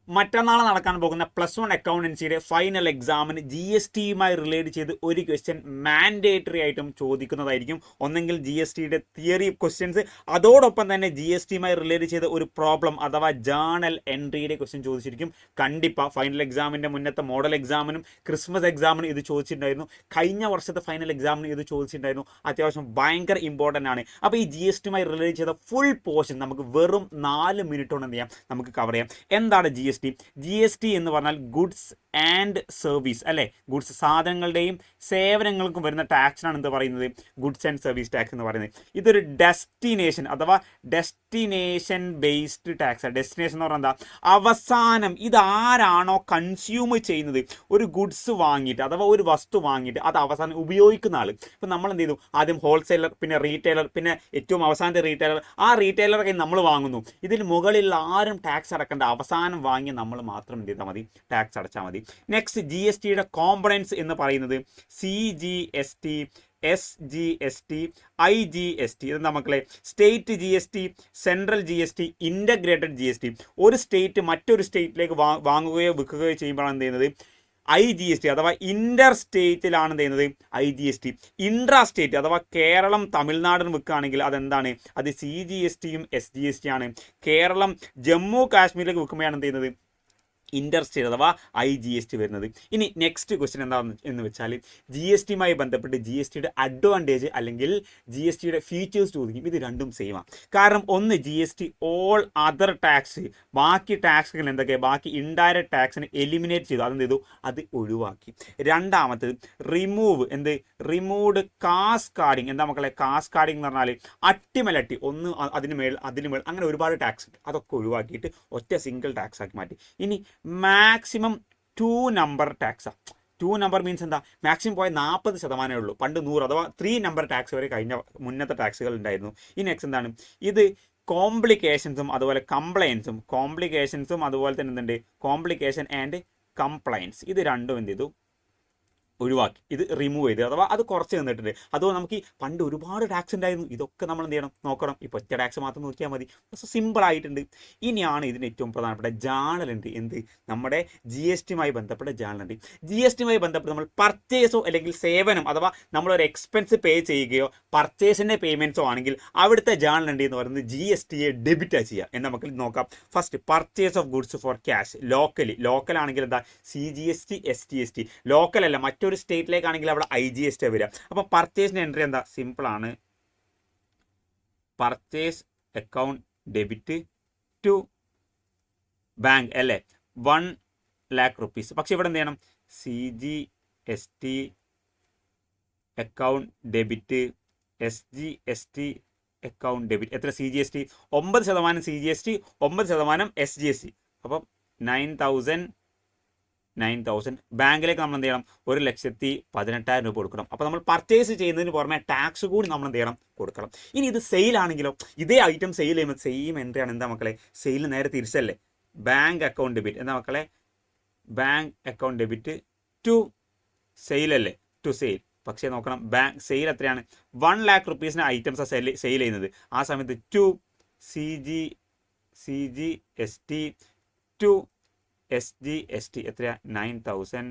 മറ്റന്നാൾ നടക്കാൻ പോകുന്ന +1 അക്കൗണ്ടൻസിയുടെ ഫൈനൽ എക്സാമിന് GSTയുമായി റിലേറ്റ് ചെയ്ത് ഒരു ക്വസ്റ്റ്യൻ മാൻഡേറ്ററി ആയിട്ടും ചോദിക്കുന്നതായിരിക്കും. ഒന്നെങ്കിൽ GSTയുടെ തിയറി ക്വസ്റ്റ്യൻസ്, അതോടൊപ്പം തന്നെ GSTയുമായി റിലേറ്റ് ചെയ്ത ഒരു പ്രോബ്ലം അഥവാ ജേണൽ എൻട്രിയുടെ ക്വസ്റ്റ്യൻ ചോദിച്ചിരിക്കും. കണ്ടിപ്പാ ഫൈനൽ എക്സാമിൻ്റെ മുന്നത്തെ മോഡൽ എക്സാമിനും ക്രിസ്മസ് എക്സാമിനും ഇത് ചോദിച്ചിട്ടുണ്ടായിരുന്നു. കഴിഞ്ഞ വർഷത്തെ ഫൈനൽ എക്സാമിനും ഇത് ചോദിച്ചിട്ടുണ്ടായിരുന്നു. അത്യാവശ്യം ഭയങ്കര ഇമ്പോർട്ടൻ്റ് ആണ്. അപ്പോൾ ഈ GSTയുമായി റിലേറ്റ് ചെയ്ത ഫുൾ പോർഷൻ നമുക്ക് വെറും 4 മിനിറ്റ് കൊണ്ട് എന്ത് ചെയ്യാം, നമുക്ക് കവർ ചെയ്യാം. എന്താണ് GST എന്ന് പറഞ്ഞാൽ ഗുഡ്സ് ആൻഡ് സർവീസ് അല്ലേ. ഗുഡ്സ് സാധനങ്ങളുടെയും സേവനങ്ങൾക്കും വരുന്ന ടാക്സിനാണ് എന്ത് പറയുന്നത്, ഗുഡ്സ് ആൻഡ് സർവീസ് ടാക്സ് എന്ന് പറയുന്നത്. ഇതൊരു ഡെസ്റ്റിനേഷൻ അഥവാ ഡെസ്റ്റിനേഷൻ ബേസ്ഡ് ടാക്സ്. ഡെസ്റ്റിനേഷൻ എന്ന് പറഞ്ഞാൽ എന്താ, അവസാനം ഇതാരാണോ കൺസ്യൂം ചെയ്യുന്നത്, ഒരു ഗുഡ്സ് വാങ്ങിയിട്ട് അഥവാ ഒരു വസ്തു വാങ്ങിയിട്ട് അത് അവസാനം ഉപയോഗിക്കുന്ന ആൾ. ഇപ്പം നമ്മൾ എന്ത് ചെയ്തു, ആദ്യം ഹോൾസെയിലർ, പിന്നെ റീറ്റെയിലർ, പിന്നെ ഏറ്റവും അവസാനത്തെ റീറ്റെയിലർ. ആ റീറ്റെയിലറൊക്കെ നമ്മൾ വാങ്ങുന്നു. ഇതിൽ മുകളിലുള്ള ആരും ടാക്സ് അടക്കേണ്ട, അവസാനം വാങ്ങിയ നമ്മൾ മാത്രം എന്ത് ചെയ്താൽ മതി, ടാക്സ് അടച്ചാൽ മതി. നെക്സ്റ്റ് GSTയുടെ കോമ്പണൻസ് എന്ന് പറയുന്നത് CGST, SGST, IGST. ഇതെന്താ മക്കളെ, state GST, central GST, integrated GST. ഒരു സ്റ്റേറ്റ് മറ്റൊരു സ്റ്റേറ്റിലേക്ക് വാങ്ങുകയോ വിൽക്കുകയോ ചെയ്യുമ്പോഴാണ് എന്ത് ചെയ്യുന്നത്, IGST അഥവാ ഇൻ്റർ സ്റ്റേറ്റിലാണ് എന്ത് ചെയ്യുന്നത്, IGST. ഇൻട്രാ സ്റ്റേറ്റ് അഥവാ കേരളം തമിഴ്നാടിന് വിൽക്കുകയാണെങ്കിൽ അതെന്താണ്, അത് CGSTയും SGST ആണ്. കേരളം ജമ്മു കാശ്മീരിലേക്ക് വിൽക്കുമ്പോഴാണ് എന്ത് ചെയ്യുന്നത്, ഇൻ്റർ സ്റ്റേറ്റ് അഥവാ IGST വരുന്നത്. ഇനി നെക്സ്റ്റ് ക്വസ്റ്റ്യൻ എന്താണെന്ന് വെച്ചാൽ GSTയുമായി ബന്ധപ്പെട്ട് GSTയുടെ അഡ്വാൻറ്റേജ് അല്ലെങ്കിൽ GSTയുടെ ഫീച്ചേഴ്സ് ചോദിക്കും. ഇത് രണ്ടും സെയിമാണ്. കാരണം ഒന്ന്, GST ഓൾ അതർ ടാക്സ്, ബാക്കി ടാക്സുകൾ എന്തൊക്കെ, ബാക്കി ഇൻഡയറക്റ്റ് ടാക്സിനെ എലിമിനേറ്റ് ചെയ്തു, അതെന്ത് ചെയ്തു, അത് ഒഴിവാക്കി. രണ്ടാമത്തത് റിമൂവ്ഡ് കാസ്കാഡിങ്. എന്താ മക്കളെ, കാസ്കാഡിങ് എന്ന് പറഞ്ഞാൽ അട്ടിമലട്ടി, ഒന്ന് അതിനുമേൽ അങ്ങനെ ഒരുപാട് ടാക്സ് ഉണ്ട്, അതൊക്കെ ഒഴിവാക്കിയിട്ട് ഒറ്റ സിംഗിൾ ടാക്സ് ആക്കി മാറ്റി. ഇനി മാക്സിമം 2 നമ്പർ ടാക്സാണ്. 2 നമ്പർ മീൻസ് എന്താ, മാക്സിമം പോയ 40% ഉള്ളൂ. പണ്ട് 100 അഥവാ 3 നമ്പർ ടാക്സ് വരെ കഴിഞ്ഞ മുന്നത്തെ ടാക്സുകൾ ഉണ്ടായിരുന്നു. ഈ നെക്സ്റ്റ് എന്താണ്, ഇത് കോംപ്ലിക്കേഷൻസും അതുപോലെ കംപ്ലയൻസും, അതുപോലെ തന്നെ എന്തുണ്ട്, കോംപ്ലിക്കേഷൻ ആൻഡ് കംപ്ലയൻസ്, ഇത് രണ്ടും എന്ത് ചെയ്തു, ഒഴിവാക്കി. ഇത് റിമൂവ് ചെയ്ത് അഥവാ അത് കുറച്ച് നിന്നിട്ടുണ്ട്. അതുപോലെ നമുക്ക് പണ്ട് ഒരുപാട് ടാക്സ് ഉണ്ടായിരുന്നു, ഇതൊക്കെ നമ്മൾ എന്ത് ചെയ്യണം, നോക്കണം. ഇപ്പോൾ ഒറ്റ ടാക്സ് മാത്രം നോക്കിയാൽ മതി, സിമ്പിളായിട്ടുണ്ട്. ഇനിയാണ് ഇതിന് ഏറ്റവും പ്രധാനപ്പെട്ട ജേണലുണ്ട്. നമ്മുടെ GSTയുമായി ബന്ധപ്പെട്ട ജേണലുണ്ട്. GSTയുമായി ബന്ധപ്പെട്ട് നമ്മൾ പർച്ചേസോ അല്ലെങ്കിൽ സേവനം അഥവാ നമ്മളൊരു എക്സ്പെൻസ് പേ ചെയ്യുകയോ പർച്ചേസിൻ്റെ പേയ്മെൻറ്റ്സോ ആണെങ്കിൽ അവിടുത്തെ ജേണലുണ്ട് എന്ന് പറയുന്നത് GSTയെ ഡെബിറ്റ് ചെയ്യുക എന്ന് നമുക്ക് നോക്കാം. First, purchase of goods for cash ലോക്കലാണെങ്കിൽ എന്താ, CGST, SGST. ലോക്കലല്ല, മറ്റൊരു സ്റ്റേറ്റിലേക്കാണെങ്കിൽ അവിടെ IGST വരിക. അപ്പോൾ പർച്ചേസിൻ്റെ എൻട്രി എന്താ, സിമ്പിളാണ്, purchase account debit to bank അല്ലേ, 1 lakh rupees. പക്ഷെ ഇവിടെ എന്ത് ചെയ്യണം, CGST account debit, SGST account debit. എത്ര CGST, 9% CGST, 9% SGST. അപ്പം 9,000 ബാങ്കിലേക്ക് നമ്മൾ എന്ത് ചെയ്യണം, 1,18,000 രൂപ കൊടുക്കണം. അപ്പോൾ നമ്മൾ പർച്ചേസ് ചെയ്യുന്നതിന് പുറമെ ടാക്സ് കൂടി നമ്മൾ എന്ത് ചെയ്യണം, കൊടുക്കണം. ഇനി ഇത് സെയിലാണെങ്കിലോ, ഇതേ ഐറ്റം സെയിൽ ചെയ്യുമ്പോൾ സെയിം എൻട്രി ആണ്. എന്താ മക്കളെ, സെയിൽ നേരെ തിരിച്ചല്ലേ, ബാങ്ക് അക്കൗണ്ട് ഡെബിറ്റ്. എന്താ മക്കളെ, bank account debit to sale അല്ലേ, ടു സെയിൽ. പക്ഷേ നോക്കണം, സെയിൽ എത്രയാണ്, 1 lakh rupees ഐറ്റംസ് സെയിൽ ചെയ്യുന്നത്. ആ സമയത്ത് ടു CGST ടു SGST എത്രയാ, 9,000.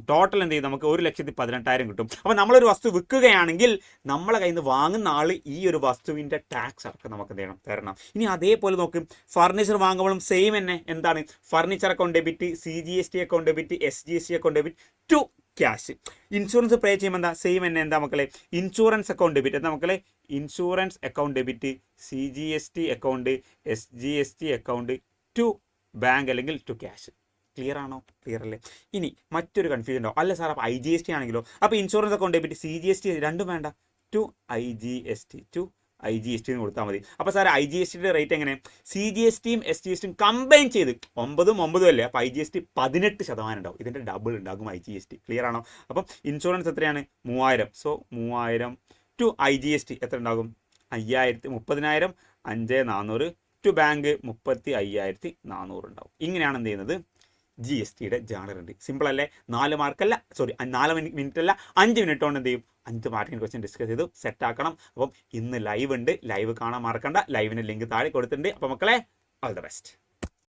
ടോട്ടൽ എന്ത് ചെയ്യും, നമുക്ക് 1,18,000 കിട്ടും. അപ്പോൾ നമ്മളൊരു വസ്തു വിൽക്കുകയാണെങ്കിൽ നമ്മളെ കയ്യിൽ നിന്ന് വാങ്ങുന്ന ആൾ ഈ ഒരു വസ്തുവിൻ്റെ ടാക്സ് അടക്കം നമുക്ക് എന്ത് ചെയ്യണം, തരണം. ഇനി അതേപോലെ നോക്കും, ഫർണിച്ചർ വാങ്ങുമ്പോഴും സെയിം തന്നെ. എന്താണ്, furniture account debit, CGST account debit, SGST account debit to cash. Insurance pay ചെയ്യുമ്പോൾ എന്താ, സെയിം തന്നെ. എന്താ മക്കളെ, ഇൻഷുറൻസ് അക്കൗണ്ട് ഡെബിറ്റ്. എന്താ മക്കളെ, insurance account debit, CGST account, SGST account to bank അല്ലെങ്കിൽ ടു ക്യാഷ്. ക്ലിയർ ആണോ, ക്ലിയർ അല്ലേ? ഇനി മറ്റൊരു കൺഫ്യൂഷൻ ഉണ്ടോ, അല്ല സാർ അപ്പോൾ IGST ആണെങ്കിലോ, അപ്പോൾ ഇൻഷുറൻസ് അക്കൗണ്ട് ഡെബിറ്റ് CGST രണ്ടും വേണ്ട, ടു IGST എന്ന് കൊടുത്താൽ മതി. അപ്പോൾ സാർ IGSTയുടെ റേറ്റ് എങ്ങനെ, CGSTയും SGSTയും കമ്പൈൻ ചെയ്ത് 9 അല്ലേ, അപ്പോൾ IGST 18% ഉണ്ടാവും. ഇതിൻ്റെ ഡബിൾ ഉണ്ടാകും IGST. ക്ലിയർ ആണോ? അപ്പം ഇൻഷുറൻസ് എത്രയാണ്, 3,000. സോ 3,000 ടു IGST എത്ര ഉണ്ടാകും, 30,000, 5,400 ടു ബാങ്ക് 35,400 ഉണ്ടാവും. ഇങ്ങനെയാണ് എന്ത് ചെയ്യുന്നത്, GSTയുടെ ജേണലുണ്ട്. സിമ്പിൾ അല്ലേ, 4 മാർക്കല്ല, 4 മിനിറ്റ് അല്ല, 5 മിനിറ്റ് കൊണ്ട് എന്ത് ചെയ്യും, 5 മാർക്കിന് ക്വസ്റ്റ്യൻ ഡിസ്കസ് ചെയ്തു സെറ്റാക്കണം. അപ്പം ഇന്ന് ലൈവ് ഉണ്ട്, ലൈവ് കാണാൻ മറക്കണ്ട. ലൈവിന് ലിങ്ക് താഴെ കൊടുത്തിട്ടുണ്ട്. അപ്പോൾ മക്കളെ, ഓൾ ദ ബെസ്റ്റ്.